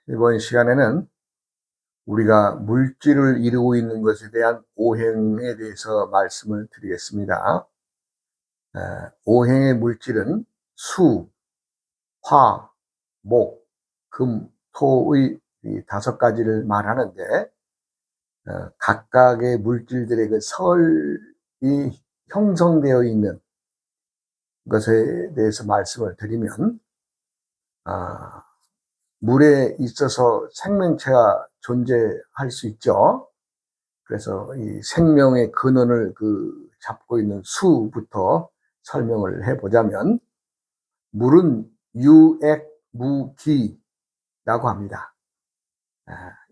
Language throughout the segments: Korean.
이번 시간에는 우리가 물질을 이루고 있는 것에 대한 오행에 대해서 말씀을 드리겠습니다. 오행의 물질은 수, 화, 목, 금, 토의 이 5가지를 말하는데, 각각의 물질들의 그 설이 형성되어 있는 것에 대해서 말씀을 드리면, 아, 물에 있어서 생명체가 존재할 수 있죠. 그래서 이 생명의 근원을 잡고 있는 수부터 설명을 해보자면, 물은 유액무기라고 합니다.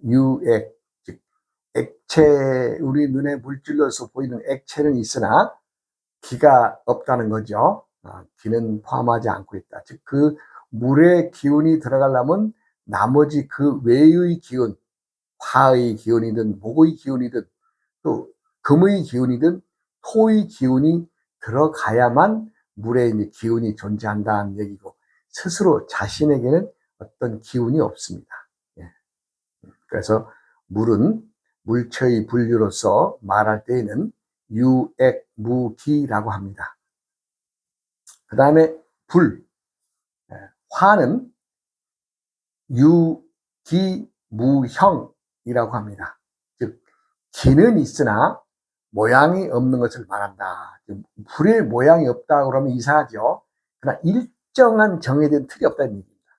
유액, 즉 액체, 우리 눈에 물질로서 보이는 액체는 있으나 기가 없다는 거죠. 기는 포함하지 않고 있다. 즉 그 물의 기운이 들어가려면 나머지 그 외의 기운, 화의 기운이든 목의 기운이든 또 금의 기운이든 토의 기운이 들어가야만 물에 이제 기운이 존재한다는 얘기고, 스스로 자신에게는 어떤 기운이 없습니다. 그래서 물은 물체의 분류로서 말할 때에는 유액무기라고 합니다. 그 다음에 불, 화는 유기무형이라고 합니다. 즉 기는 있으나 모양이 없는 것을 말한다. 불의 모양이 없다 그러면 이상하죠. 그러나 일정한 정해진 틀이 없다는 얘기입니다.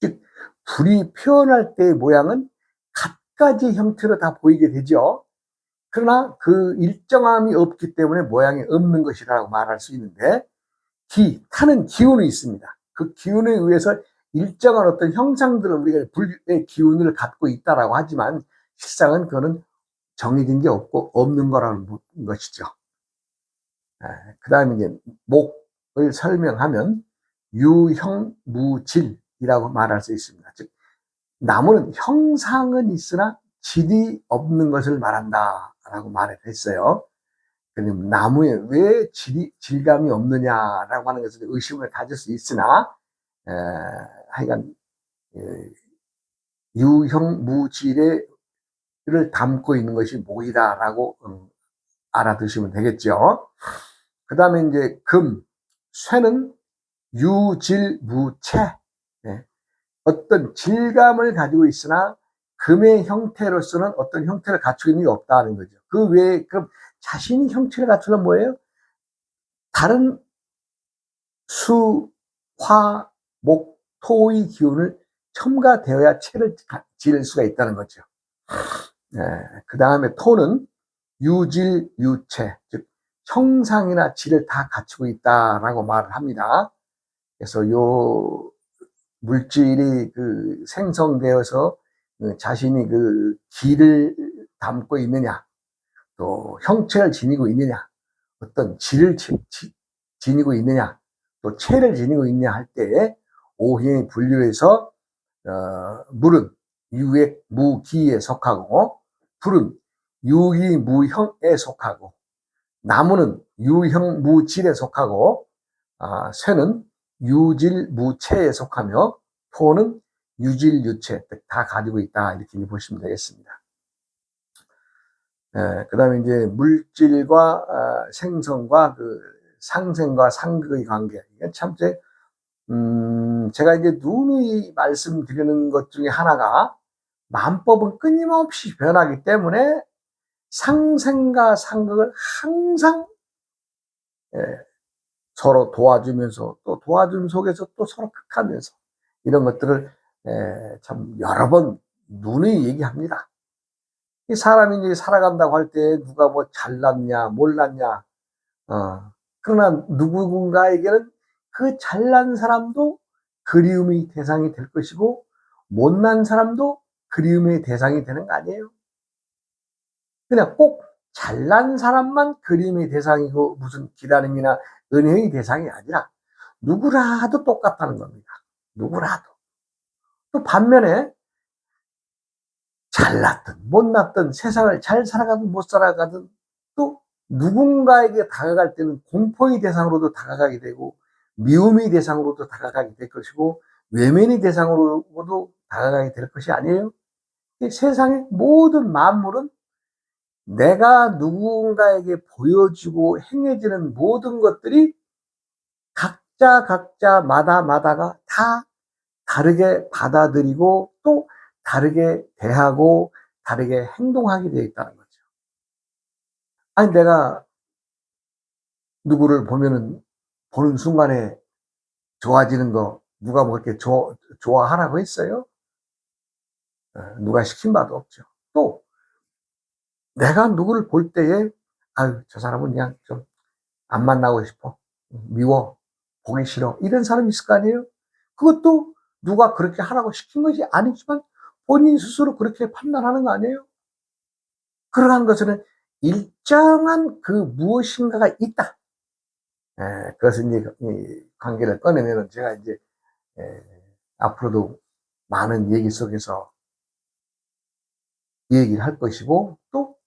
즉 불이 표현할 때의 모양은 갖가지 형태로 다 보이게 되죠. 그러나 그 일정함이 없기 때문에 모양이 없는 것이라고 말할 수 있는데, 타는 기운이 있습니다. 그 기운에 의해서 일정한 어떤 형상들을 우리가 불의 기운을 갖고 있다라고 하지만, 실상은 그거는 정해진 게 없는 거라는 것이죠. 그 다음에 이제 목을 설명하면 유형무질이라고 말할 수 있습니다. 즉 나무는 형상은 있으나 질이 없는 것을 말한다라고 말을 했어요. 그럼 나무에 왜 질감이 없느냐라고 하는 것을 의심을 가질 수 있으나, 하여간 유형무질을 담고 있는 것이 목이다라고 알아두시면 되겠죠. 그 다음에 이제 쇠는 유질무체, 어떤 질감을 가지고 있으나 금의 형태로서는 어떤 형태를 갖추고 있는 게 없다는 거죠. 그 외에 그럼 자신이 형체를 갖추려면 뭐예요? 다른 수, 화, 목, 토의 기운을 첨가되어야 체를 지을 수가 있다는 거죠. 그 다음에 토는 유질, 유체, 즉 형상이나 질을 다 갖추고 있다라고 말을 합니다. 그래서 요 물질이 생성되어서 자신이 기를 담고 있느냐, 또 형체를 지니고 있느냐, 어떤 질을 지니고 있느냐, 또 체를 지니고 있느냐 할 때 오행의 분류에서 물은 유액무기에 속하고, 불은 유기무형에 속하고, 나무는 유형무질에 속하고, 쇠는 유질무체에 속하며, 토는 유질유체 다 가지고 있다, 이렇게 보시면 되겠습니다. 그 다음에 이제 물질과 생성과 상생과 상극의 관계. 이게 참 제가 이제 누누이 말씀드리는 것 중에 하나가, 만법은 끊임없이 변하기 때문에 상생과 상극을 항상 서로 도와주면서, 또 도와준 속에서 또 서로 극하면서, 이런 것들을 참 여러 번 누누이 얘기합니다. 이 사람이 이제 살아간다고 할 때 누가 뭐 잘났냐 몰랐냐, 그러나 누군가에게는 그 잘난 사람도 그리움의 대상이 될 것이고, 못난 사람도 그리움의 대상이 되는 거 아니에요. 그냥 꼭 잘난 사람만 그리움의 대상이고 무슨 기다림이나 은혜의 대상이 아니라 누구라도 똑같다는 겁니다. 누구라도. 또 반면에 잘났든 못났든, 세상을 잘 살아가든 못 살아가든, 또 누군가에게 다가갈 때는 공포의 대상으로도 다가가게 되고 미움의 대상으로도 다가가게 될 것이고, 외면의 대상으로도 다가가게 될 것이 아니에요. 세상의 모든 만물은 내가 누군가에게 보여주고 행해지는 모든 것들이 각자마다가 다 다르게 받아들이고 또 다르게 대하고 다르게 행동하게 되어 있다는 거죠. 아니, 내가 누구를 보는 순간에 좋아지는 거 누가 뭐 이렇게 좋아하라고 했어요? 누가 시킨 바도 없죠. 또 내가 누구를 볼 때에 아유, 저 사람은 그냥 좀 안 만나고 싶어. 미워. 보기 싫어. 이런 사람이 있을 거 아니에요? 그것도 누가 그렇게 하라고 시킨 것이 아니지만 본인 스스로 그렇게 판단하는 거 아니에요? 그러한 것은 일정한 그 무엇인가가 있다. 그것은 이제 이 관계를 꺼내면은 제가 이제 앞으로도 많은 얘기 속에서 얘기를 할 것이고 또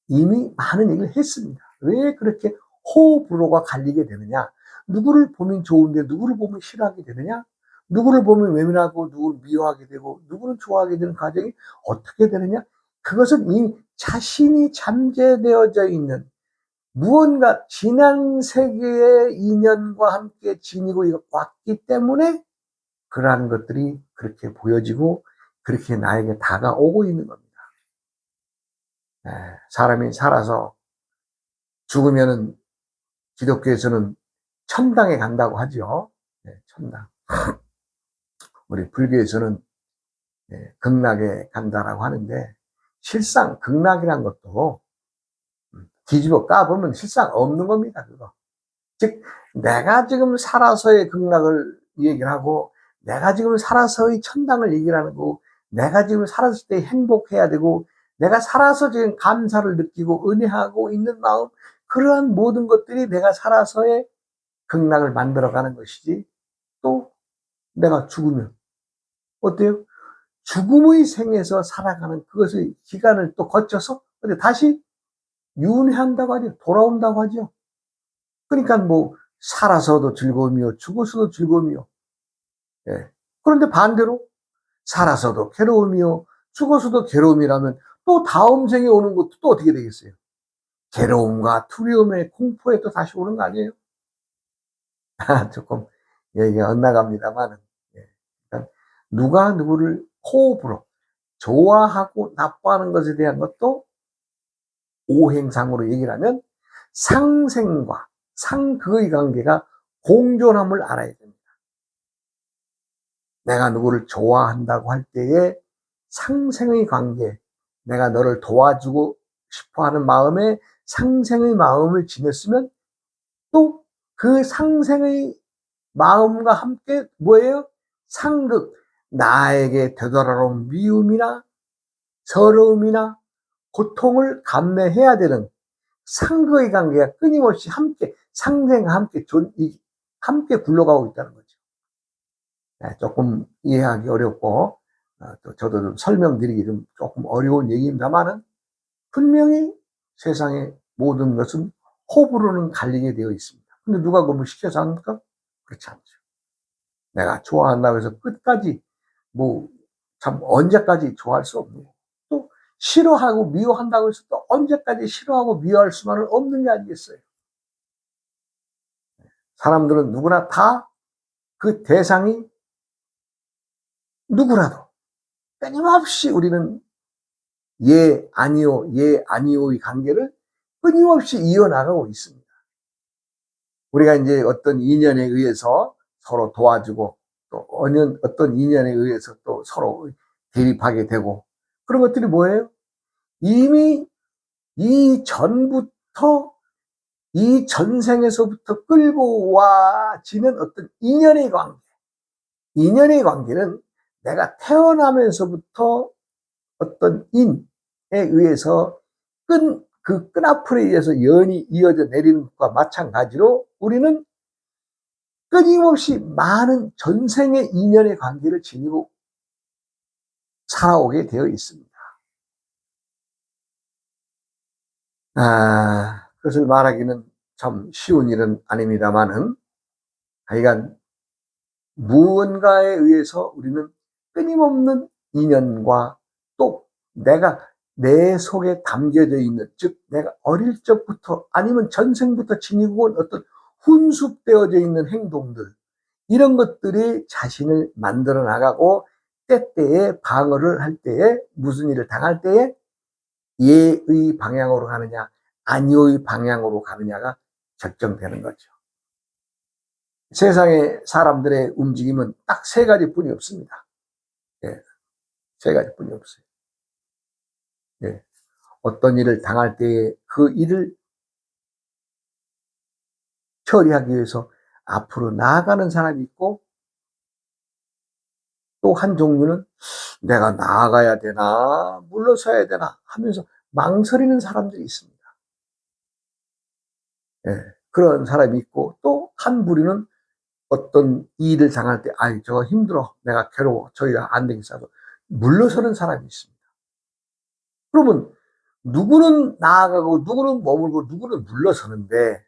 이미 많은 얘기를 했습니다. 왜 그렇게 호불호가 갈리게 되느냐? 누구를 보면 좋은데 누구를 보면 싫어하게 되느냐? 누구를 보면 외면하고 누구를 미워하게 되고 누구를 좋아하게 되는 과정이 어떻게 되느냐? 그것은 이미 자신이 잠재되어져 있는 무언가 지난 세계의 인연과 함께 지니고 왔기 때문에 그러한 것들이 그렇게 보여지고 그렇게 나에게 다가오고 있는 겁니다. 사람이 살아서 죽으면은 기독교에서는 천당에 간다고 하죠. 천당. 우리 불교에서는 극락에 간다라고 하는데 실상 극락이란 것도 뒤집어 까보면 실상 없는 겁니다. 그거. 즉 내가 지금 살아서의 극락을 얘기를 하고 내가 지금 살아서의 천당을 얘기를 하는 거고 내가 지금 살았을 때 행복해야 되고 내가 살아서 지금 감사를 느끼고 은혜하고 있는 마음 그러한 모든 것들이 내가 살아서의 극락을 만들어가는 것이지 또 내가 죽으면 어때요? 죽음의 생에서 살아가는 그것의 기간을 또 거쳐서 다시 윤회한다고 하죠. 돌아온다고 하죠. 그러니까 뭐 살아서도 즐거움이요 죽어서도 즐거움이요. 그런데 반대로 살아서도 괴로움이요 죽어서도 괴로움이라면 또 다음 생에 오는 것도 또 어떻게 되겠어요? 괴로움과 두려움의 공포에 또 다시 오는 거 아니에요? 조금 얘기가 엇나갑니다만 그러니까 누가 누구를 호불호 좋아하고 나빠하는 것에 대한 것도 오행상으로 얘기를 하면 상생과 상극의 관계가 공존함을 알아야 됩니다. 내가 누구를 좋아한다고 할 때에 상생의 관계, 내가 너를 도와주고 싶어하는 마음에 상생의 마음을 지녔으면 또 그 상생의 마음과 함께 뭐예요? 상극, 나에게 되돌아온 미움이나 서러움이나 고통을 감내해야 되는 상극의 관계가 끊임없이 함께 상생과 함께 굴러가고 있다는 거죠. 조금 이해하기 어렵고 또 저도 좀 설명드리기 좀 조금 어려운 얘기입니다만은 분명히 세상의 모든 것은 호불호는 갈리게 되어 있습니다. 근데 누가 그걸 시켜서 합니까? 그렇지 않죠. 내가 좋아한다고 해서 끝까지 뭐 참 언제까지 좋아할 수 없는 또 싫어하고 미워한다고 해서 또 언제까지 싫어하고 미워할 수만은 없는 게 아니겠어요. 사람들은 누구나 다 그 대상이 누구라도 끊임없이 우리는 예 아니오의 관계를 끊임없이 이어나가고 있습니다. 우리가 이제 어떤 인연에 의해서 서로 도와주고 또 어떤 인연에 의해서 또 서로 대립하게 되고 그런 것들이 뭐예요? 이미 이전부터 이 전생에서부터 끌고 와지는 어떤 인연의 관계는 내가 태어나면서부터 어떤 인에 의해서 그 끈앞풀에 의해서 연이 이어져 내리는 것과 마찬가지로 우리는 끊임없이 많은 전생의 인연의 관계를 지니고 살아오게 되어 있습니다. 그것을 말하기는 참 쉬운 일은 아닙니다만은 하여간 무언가에 의해서 우리는 끊임없는 인연과 또 내 속에 담겨져 있는, 즉 내가 어릴 적부터 아니면 전생부터 지니고 온 어떤 훈숙되어져 있는 행동들, 이런 것들이 자신을 만들어 나가고 때때에 방어를 할 때에, 무슨 일을 당할 때에 예의 방향으로 가느냐 아니의 방향으로 가느냐가 결정되는 거죠. 세상의 사람들의 움직임은 딱 세 가지뿐이 없습니다. 예, 세 가지뿐이 없어요. 예, 어떤 일을 당할 때에 그 일을 처리하기 위해서 앞으로 나아가는 사람이 있고, 또 한 종류는 내가 나아가야 되나 물러서야 되나 하면서 망설이는 사람들이 있습니다. 예, 그런 사람이 있고, 또 한 부류는 어떤 일을 당할 때 아이 저거 힘들어, 내가 괴로워, 저희가 안 되겠어 물러서는 사람이 있습니다. 그러면 누구는 나아가고 누구는 머물고 누구는 물러서는데,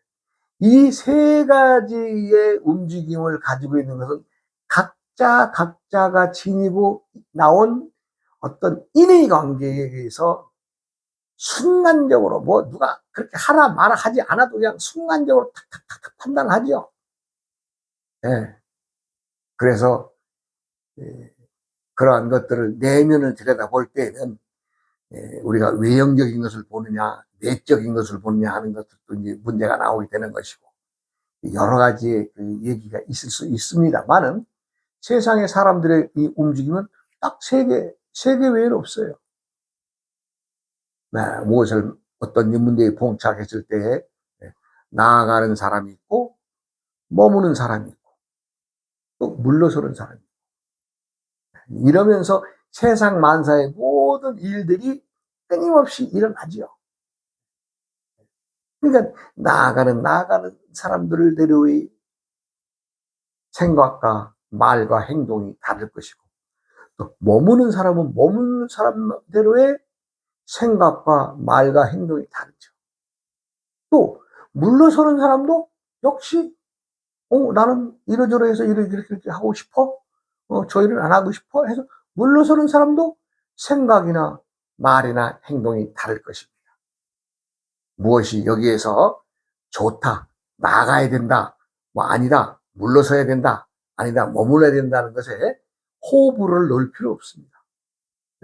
이 세 가지의 움직임을 가지고 있는 것은 각자가 지니고 나온 어떤 인의 관계에 의해서 순간적으로, 뭐 누가 그렇게 하라 마라 하지 않아도 그냥 순간적으로 탁탁탁 판단하죠. 예. 그래서 그러한 것들을 내면을 들여다볼 때에는 우리가 외형적인 것을 보느냐 내적인 것을 보느냐 하는 것들도 이제 문제가 나오게 되는 것이고, 여러 가지의 그 얘기가 있을 수 있습니다만은, 세상의 사람들의 이 움직임은 딱 세 개 외에는 없어요. 네, 무엇을 어떤 문제에 봉착했을 때 나아가는 사람이 있고, 머무는 사람이 있고, 또 물러서는 사람이 있고, 이러면서 세상 만사의 모든 일들이 끊임없이 일어나지요. 그러니까 나아가는 사람들을 대로의 생각과 말과 행동이 다를 것이고, 또 머무는 사람은 머무는 사람대로의 생각과 말과 행동이 다르죠. 또 물러서는 사람도 역시 나는 이러저러해서 이렇게 하고 싶어, 저 일을 안 하고 싶어 해서 물러서는 사람도 생각이나 말이나 행동이 다를 것입니다. 무엇이 여기에서 좋다, 나아가야 된다, 뭐 아니다, 물러서야 된다, 아니다, 머물러야 된다는 것에 호불호를 넣을 필요 없습니다.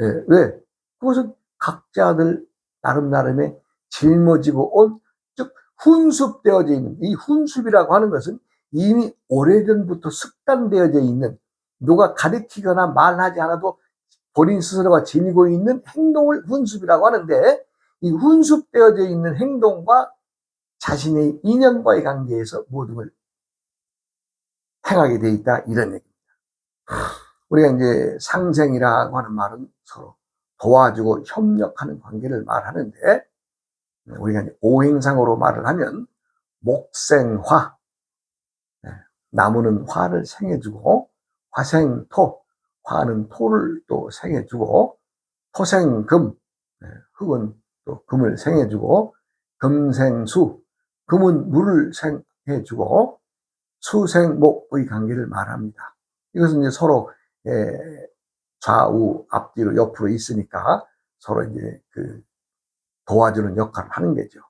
예, 왜? 그것은 각자들 나름의 짊어지고 온, 즉 훈습되어져 있는, 이 훈습이라고 하는 것은 이미 오래전부터 습관되어져 있는, 누가 가르치거나 말하지 않아도 본인 스스로가 지니고 있는 행동을 훈습이라고 하는데, 이 훈습되어져 있는 행동과 자신의 인연과의 관계에서 모든 걸 행하게 돼 있다, 이런 얘기입니다. 우리가 이제 상생이라고 하는 말은 서로 도와주고 협력하는 관계를 말하는데, 우리가 이제 오행상으로 말을 하면 목생화, 나무는 화를 생해주고, 화생토, 화는 토를 또 생해주고, 토생금, 흙은 또 금을 생해주고, 금생수, 금은 물을 생해주고, 수생목의 관계를 말합니다. 이것은 이제 서로 좌우 앞뒤로 옆으로 있으니까 서로 이제 그 도와주는 역할을 하는 거죠.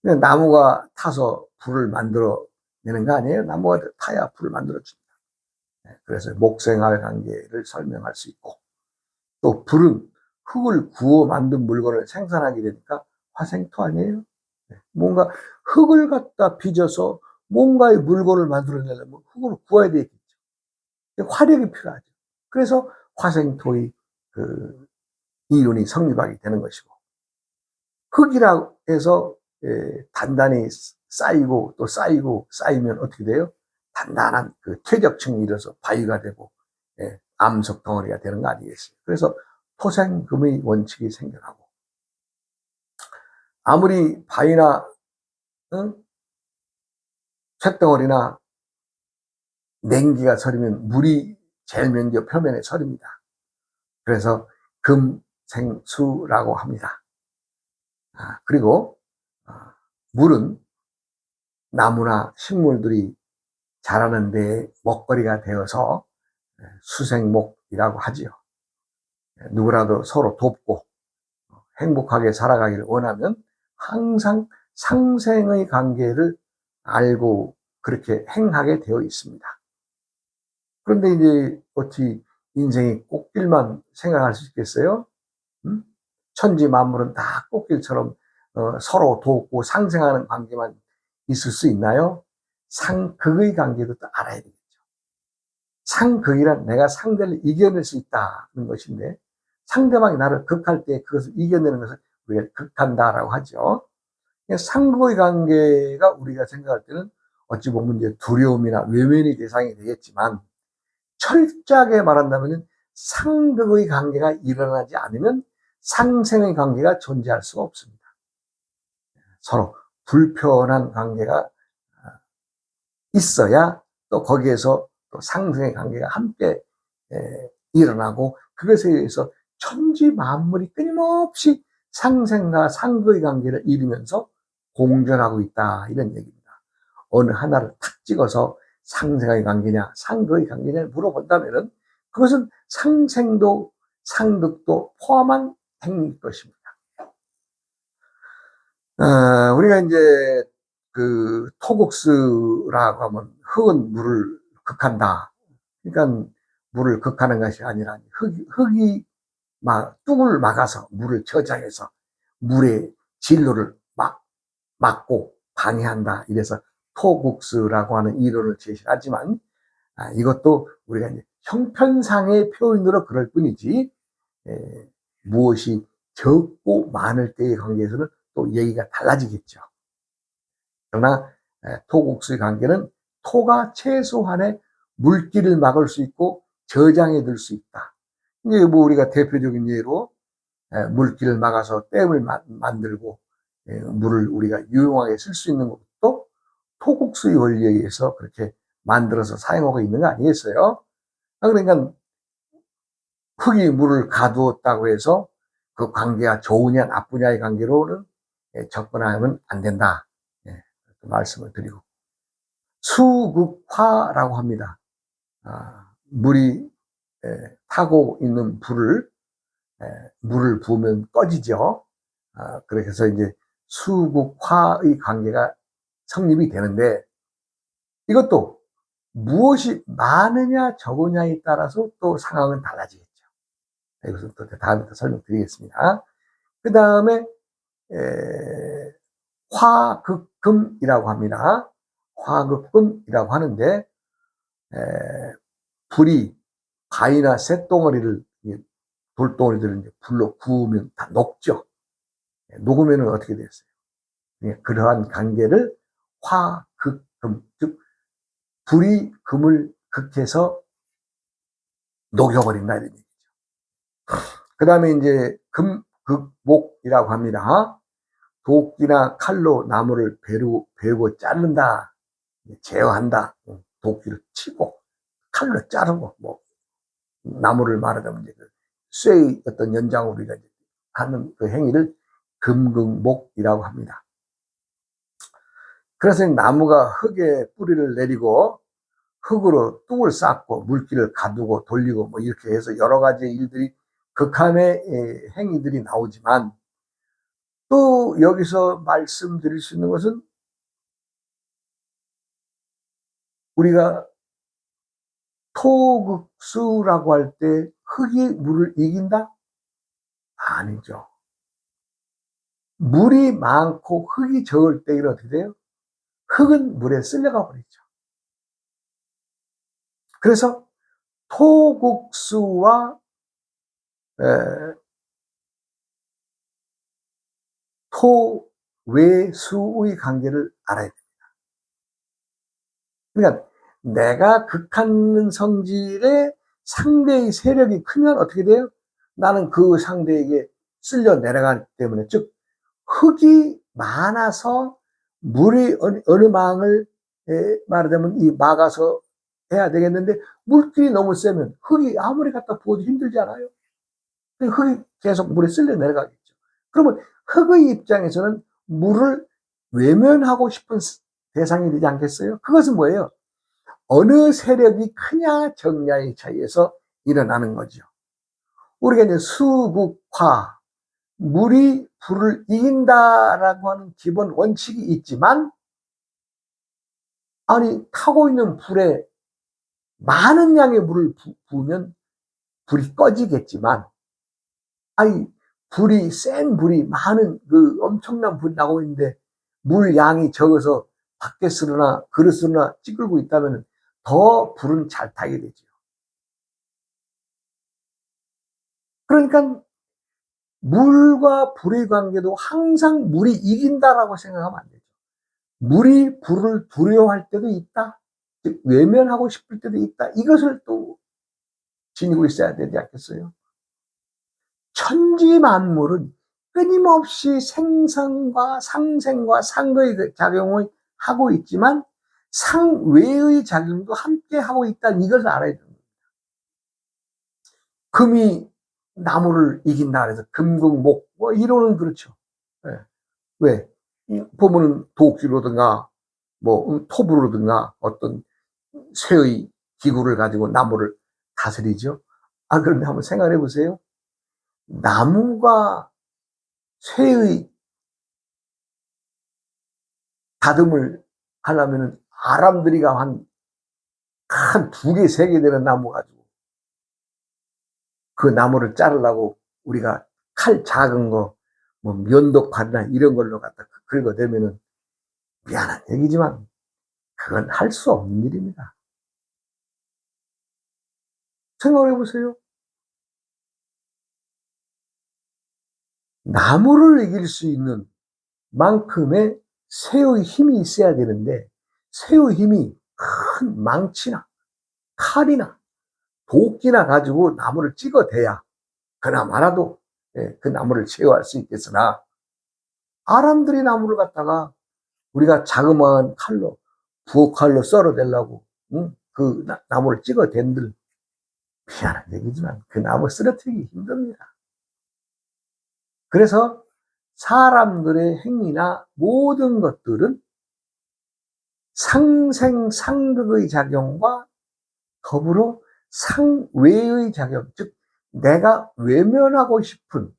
나무가 타서 불을 만들어 내는 거 아니에요? 나무가 타야 불을 만들어 줍니다. 그래서 목생활 관계를 설명할 수 있고, 또 불은 흙을 구워 만든 물건을 생산하게 되니까 화생토 아니에요? 뭔가 흙을 갖다 빚어서 뭔가의 물건을 만들어내려면 흙을 구워야 되겠죠. 화력이 필요하죠. 그래서 화생토의 그 이론이 성립하게 되는 것이고, 흙이라고 해서 단단히 쌓이고 또 쌓이면 어떻게 돼요? 단단한 그 퇴적층이 일어서 바위가 되고 암석 덩어리가 되는 거 아니겠어요? 그래서 토생금의 원칙이 생겨나고, 아무리 바위나 쇳덩어리나 냉기가 서리면 물이 제일 먼저 표면에 서립니다. 그래서 금생수라고 합니다. 그리고 물은 나무나 식물들이 자라는 데 먹거리가 되어서 수생목이라고 하지요. 누구라도 서로 돕고 행복하게 살아가기를 원하면 항상 상생의 관계를 알고 그렇게 행하게 되어 있습니다. 그런데 이제 어찌 인생이 꽃길만 생각할 수 있겠어요? 천지 만물은 다 꽃길처럼 서로 돕고 상생하는 관계만 있을 수 있나요? 상극의 관계도 또 알아야 되겠죠. 상극이란 내가 상대를 이겨낼 수 있다는 것인데, 상대방이 나를 극할 때 그것을 이겨내는 것을 우리가 극한다라고 하죠. 상극의 관계가 우리가 생각할 때는 어찌 보면 이제 두려움이나 외면의 대상이 되겠지만, 철저하게 말한다면 상극의 관계가 일어나지 않으면 상생의 관계가 존재할 수가 없습니다. 서로 불편한 관계가 있어야 또 거기에서 또 상생의 관계가 함께 일어나고, 그것에 의해서 천지 만물이 끊임없이 상생과 상극의 관계를 이루면서 공존하고 있다, 이런 얘기입니다. 어느 하나를 탁 찍어서 상생의 관계냐 상극의 관계냐 물어본다면 그것은 상생도 상극도 포함한 행위일 것입니다. 우리가 이제 그 토국스라고 하면 흙은 물을 극한다. 그러니까 물을 극하는 것이 아니라 흙이 뚝을 막아서 물을 저장해서 물의 진로를 막고 방해한다. 이래서 토국스라고 하는 이론을 제시하지만, 이것도 우리가 이제 형편상의 표현으로 그럴 뿐이지, 무엇이 적고 많을 때의 관계에서는 또 얘기가 달라지겠죠. 그러나 토국수의 관계는 토가 최소한의 물기를 막을 수 있고 저장해 둘 수 있다. 이제 뭐 우리가 대표적인 예로 물기를 막아서 댐을 만들고 물을 우리가 유용하게 쓸 수 있는 것도 토국수의 원리에 의해서 그렇게 만들어서 사용하고 있는 거 아니겠어요? 그러니까 흙이 물을 가두었다고 해서 그 관계가 좋으냐 나쁘냐의 관계로는 접근하면 안 된다, 말씀을 드리고, 수극화라고 합니다. 물이 타고 있는 불을 물을 부으면 꺼지죠. 그렇게 해서 이제 수극화의 관계가 성립이 되는데, 이것도 무엇이 많으냐 적으냐에 따라서 또 상황은 달라지겠죠. 이것은 또 다음에 또 설명드리겠습니다. 그 다음에 화극금이라고 합니다. 화극금이라고 하는데, 불이 바위나 쇳덩어리를, 돌덩어리들을 불로 구우면 다 녹죠. 녹으면 어떻게 됐어요? 그러한 관계를 화극금, 즉 불이 금을 극해서 녹여버린다, 이런 얘기죠. 그 다음에 이제 금극목이라고 합니다. 도끼나 칼로 나무를 베고 자른다, 제어한다. 도끼를 치고 칼로 자르고, 뭐 나무를 말하자면 이제 쇠의 어떤 연장으로 우리가 하는 그 행위를 금극목이라고 합니다. 그래서 나무가 흙에 뿌리를 내리고 흙으로 뚝을 쌓고 물기를 가두고 돌리고 뭐 이렇게 해서 여러 가지 일들이, 극한의 행위들이 나오지만, 또 여기서 말씀드릴 수 있는 것은, 우리가 토극수라고 할 때 흙이 물을 이긴다? 아니죠. 물이 많고 흙이 적을 때 어떻게 돼요? 흙은 물에 쓸려가 버리죠. 그래서 토국수와 토외수의 관계를 알아야 됩니다. 그러니까 내가 극하는 성질의 상대의 세력이 크면 어떻게 돼요? 나는 그 상대에게 쓸려 내려가기 때문에, 즉 흙이 많아서 물이 어느 망을 말하자면 이 막아서 해야 되겠는데, 물길이 너무 세면 흙이 아무리 갖다 부어도 힘들잖아요. 흙이 계속 물에 쓸려 내려가겠죠. 그러면 흙의 입장에서는 물을 외면하고 싶은 대상이 되지 않겠어요? 그것은 뭐예요? 어느 세력이 크냐 적냐의 차이에서 일어나는 거죠. 우리가 이제 수국화, 물이 불을 이긴다라고 하는 기본 원칙이 있지만, 아니, 타고 있는 불에 많은 양의 물을 부으면 불이 꺼지겠지만, 아니, 센 불이 많은 엄청난 불이 나고 있는데 물 양이 적어서 밖에 쓰거나 그릇으로나 찌글고 있다면 더 불은 잘 타게 되죠. 그러니까 물과 불의 관계도 항상 물이 이긴다라고 생각하면 안 되죠. 물이 불을 두려워할 때도 있다. 즉 외면하고 싶을 때도 있다. 이것을 또 지니고 있어야 되지 않겠어요? 천지 만물은 끊임없이 생성과 상생과 상거의 작용을 하고 있지만 상외의 작용도 함께 하고 있다는 이것을 알아야 됩니다. 금이 나무를 이긴다 그래서 금극목 뭐 이론은 그렇죠. 네. 왜? 보면은 도끼로든가 뭐 톱으로든가 어떤 쇠의 기구를 가지고 나무를 다스리죠. 그런데 한번 생각해 보세요. 나무가 쇠의 다듬을 하려면은 아람들이가 한 두 개, 세 개 되는 나무 가지고 그 나무를 자르려고 우리가 칼 작은 거, 뭐 면도칼이나 이런 걸로 갖다 긁어대면은 미안한 얘기지만 그건 할 수 없는 일입니다. 생각해 보세요. 나무를 이길 수 있는 만큼의 쇠의 힘이 있어야 되는데 쇠의 힘이 큰 망치나 칼이나 도끼나 가지고 나무를 찍어대야 그나마라도 그 나무를 제어할 수 있겠으나 아람들이 나무를 갖다가 우리가 자그마한 칼로 부엌칼로 썰어대려고 그 나무를 찍어댄들 미안한 얘기지만 그 나무 쓰러뜨리기 힘듭니다. 그래서 사람들의 행위나 모든 것들은 상생상극의 작용과 더불어 상외의 작용, 즉 내가 외면하고 싶은,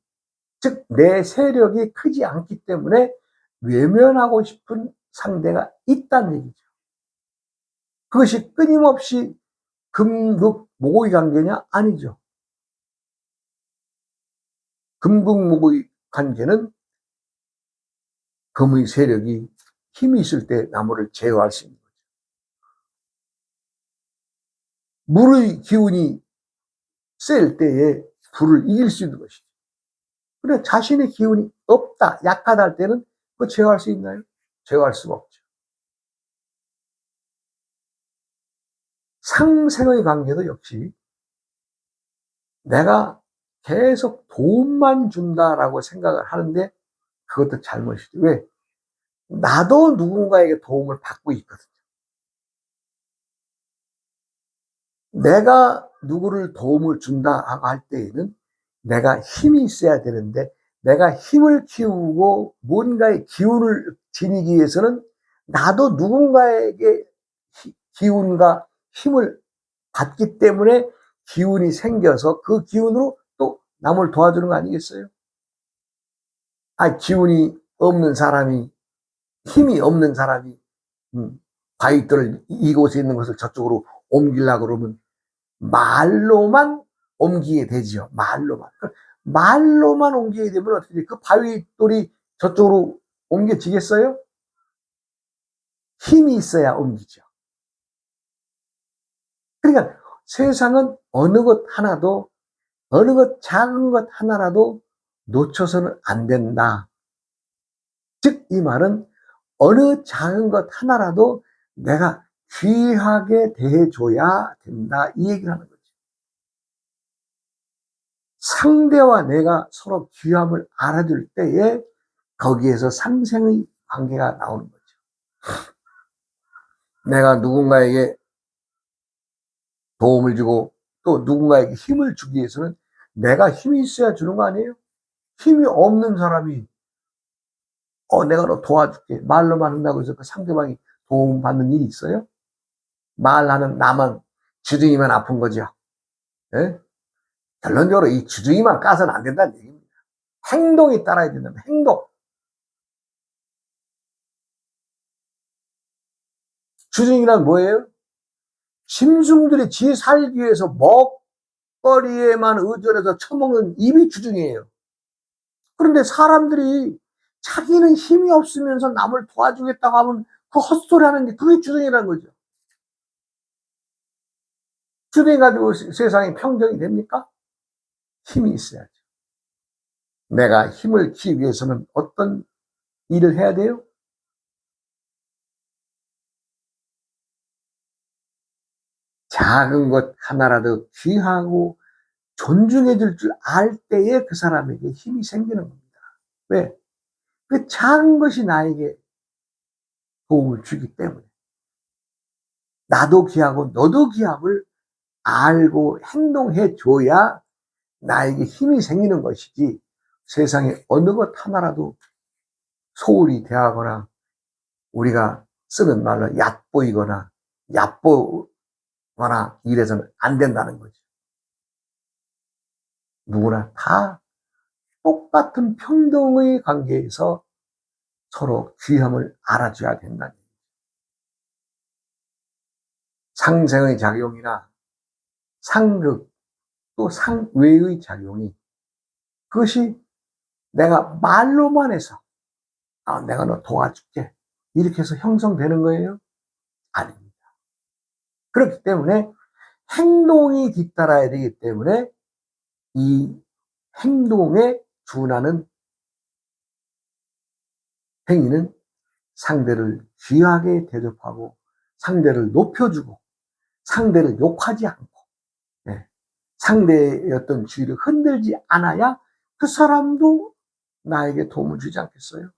즉 내 세력이 크지 않기 때문에 외면하고 싶은 상대가 있다는 얘기죠. 그것이 끊임없이 금극목의 관계냐? 아니죠. 금극목의 관계는 금의 세력이 힘이 있을 때 나무를 제어할 수 있는 거죠. 물의 기운이 셀 때에 불을 이길 수 있는 것이죠. 그래 자신의 기운이 없다, 약하다 할 때는 그 제어할 수 있나요? 제어할 수가 없죠. 상생의 관계도 역시 내가 계속 도움만 준다라고 생각을 하는데 그것도 잘못이죠. 왜? 나도 누군가에게 도움을 받고 있거든요. 내가 누구를 도움을 준다고 할 때에는 내가 힘이 있어야 되는데 내가 힘을 키우고 뭔가의 기운을 지니기 위해서는 나도 누군가에게 기운과 힘을 받기 때문에 기운이 생겨서 그 기운으로 또 남을 도와주는 거 아니겠어요? 기운이 없는 사람이, 힘이 없는 사람이 바위돌을 이곳에 있는 것을 저쪽으로 옮기려고 그러면 말로만 옮기게 되지요. 말로만 옮기게 되면 어떻게 돼? 그 바위돌이 저쪽으로 옮겨지겠어요? 힘이 있어야 옮기죠. 그러니까 세상은 어느 것 하나도, 어느 것 작은 것 하나라도 놓쳐서는 안 된다. 즉, 이 말은 어느 작은 것 하나라도 내가 귀하게 대해줘야 된다. 이 얘기를 하는 거죠. 상대와 내가 서로 귀함을 알아줄 때에 거기에서 상생의 관계가 나오는 거죠. 내가 누군가에게 도움을 주고 또 누군가에게 힘을 주기 위해서는 내가 힘이 있어야 주는 거 아니에요? 힘이 없는 사람이 내가 너 도와줄게 말로만 한다고 해서 그 상대방이 도움받는 일이 있어요? 말하는 나만 주둥이만 아픈 거죠. 예? 결론적으로 이 주둥이만 까서는 안 된다는 얘기입니다. 행동이 따라야 된다는 행동. 주둥이란 뭐예요? 짐승들이 지 살기 위해서 먹거리에만 의존해서 처먹는 입이 주둥이에요. 그런데 사람들이 자기는 힘이 없으면서 남을 도와주겠다고 하면 그 헛소리 하는 게 그게 주둥이라는 거죠. 주둥이 가지고 세상이 평정이 됩니까? 힘이 있어야죠. 내가 힘을 키우기 위해서는 어떤 일을 해야 돼요? 작은 것 하나라도 귀하고 존중해 줄 줄 알 때에 그 사람에게 힘이 생기는 겁니다. 왜? 그 작은 것이 나에게 도움을 주기 때문에. 나도 귀하고 너도 귀함을 알고 행동해 줘야 나에게 힘이 생기는 것이지, 세상에 어느 것 하나라도 소홀히 대하거나 우리가 쓰는 말로 얕보이거나 얕보거나 이래서는 안 된다는 거죠. 누구나 다 똑같은 평등의 관계에서 서로 귀함을 알아줘야 된다는 거죠. 상생의 작용이나 상극 또 상외의 작용이, 그것이 내가 말로만 해서 내가 너 도와줄게 이렇게 해서 형성되는 거예요? 아닙니다. 그렇기 때문에 행동이 뒤따라야 되기 때문에 이 행동에 준하는 행위는 상대를 귀하게 대접하고 상대를 높여주고 상대를 욕하지 않고, 예, 상대의 어떤 주의를 흔들지 않아야 그 사람도 나에게 도움을 주지 않겠어요?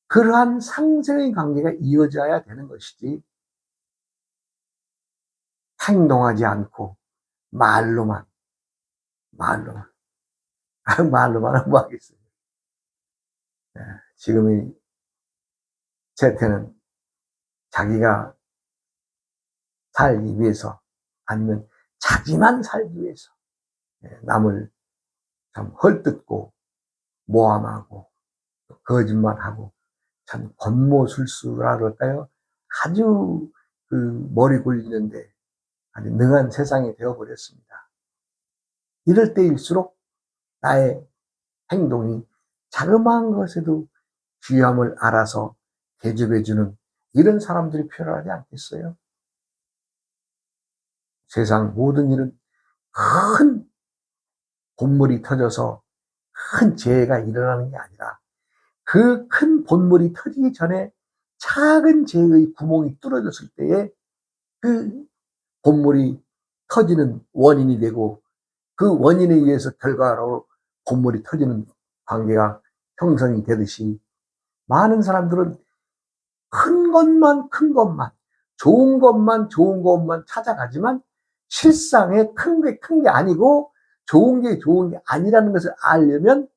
그러한 상생의 관계가 이어져야 되는 것이지, 행동하지 않고 말로만 말로만 말로만 하면 뭐 하겠어요. 예, 지금의 재태는 자기가 살기 위해서 아니면 자기만 살기 위해서 남을 참 헐뜯고 모함하고 거짓말하고 참 권모술수라 그럴까요? 아주 그 머리 굴리는데 아주 능한 세상이 되어버렸습니다. 이럴 때일수록 나의 행동이 자그마한 것에도 귀함을 알아서 대접해주는 이런 사람들이 필요하지 않겠어요? 세상 모든 일은 큰 본물이 터져서 큰 재해가 일어나는 게 아니라 그 큰 본물이 터지기 전에 작은 재해의 구멍이 뚫어졌을 때에 그 본물이 터지는 원인이 되고 그 원인에 의해서 결과로 본물이 터지는 관계가 형성이 되듯이, 많은 사람들은 좋은 것만 찾아가지만 실상에 큰 게 아니고 좋은 게 아니라는 것을 알려면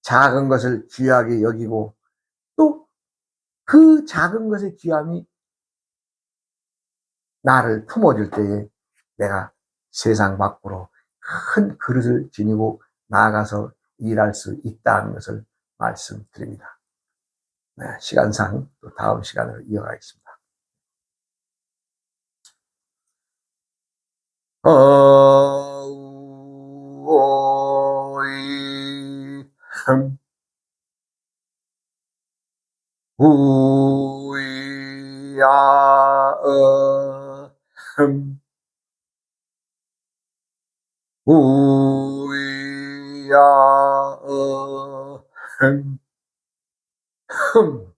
작은 것을 귀하게 여기고 또 그 작은 것의 귀함이 나를 품어줄 때에 내가 세상 밖으로 큰 그릇을 지니고 나아가서 일할 수 있다는 것을 말씀드립니다. 네, 시간상 또 다음 시간으로 이어가겠습니다. 어우이 우이야 우이야